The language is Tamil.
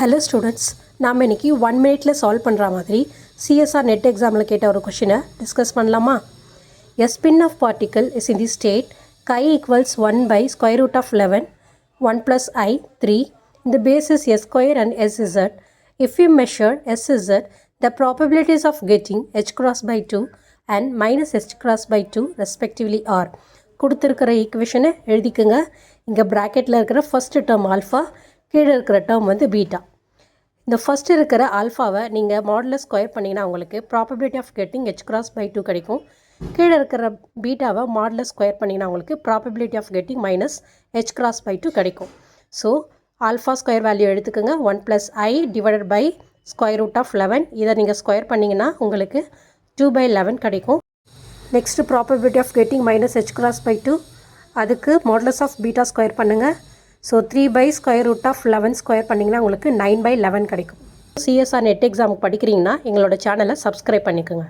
ஹலோ ஸ்டூடெண்ட்ஸ், நாம் இன்றைக்கி 1 மினிட்ல சால்வ் பண்ணுற மாதிரி சிஎஸ்ஆர் நெட் எக்ஸாமில் கேட்ட ஒரு கொஷினை டிஸ்கஸ் பண்ணலாமா? A spin of particle is in the state chi equals 1 by square root of 11, 1 plus I, 3. The base is S square and SZ. If we measure SZ, the probabilities of getting H cross by 2 and minus H cross by 2 respectively are. கொடுத்துருக்கிற ஈக்குவேஷனை எழுதிக்குங்க. இங்கே ப்ராக்கெட்டில் இருக்கிற ஃபஸ்ட்டு டேர்ம் ஆல்ஃபா, கீழே இருக்கிற டேர்ம் வந்து பீட்டா. இந்த ஃபஸ்ட்டு இருக்கிற ஆல்ஃபாவை நீங்கள் மாடுலஸ் ஸ்கொயர் பண்ணிங்கன்னா உங்களுக்கு probability of getting H cross by 2 கிடைக்கும். கீழே இருக்கிற பீட்டாவை மாடுலஸ் ஸ்கொயர் பண்ணிங்கன்னா உங்களுக்கு probability of getting minus H cross by 2 கிடைக்கும். ஸோ ஆல்ஃபா ஸ்கொயர் வேல்யூ எடுத்துக்கோங்க. 1 plus I divided by square root of 11. இதை நீங்கள் ஸ்கொயர் பண்ணிங்கன்னா உங்களுக்கு 2/11 கிடைக்கும். Next probability of getting minus H cross by 2, அதுக்கு மாடுலஸ் ஆஃப் பீட்டா ஸ்கொயர் பண்ணுங்கள். So 3 by square root of 11 square பண்ணிங்கன்னா உங்களுக்கு 9/11 கிடைக்கும். சிஎஸ்ஆர் நெட் எக்ஸாமுக்கு படிக்கிறீங்கன்னா எங்களோட சேனலை சப்ஸ்கிரைப் பண்ணிக்கோங்க.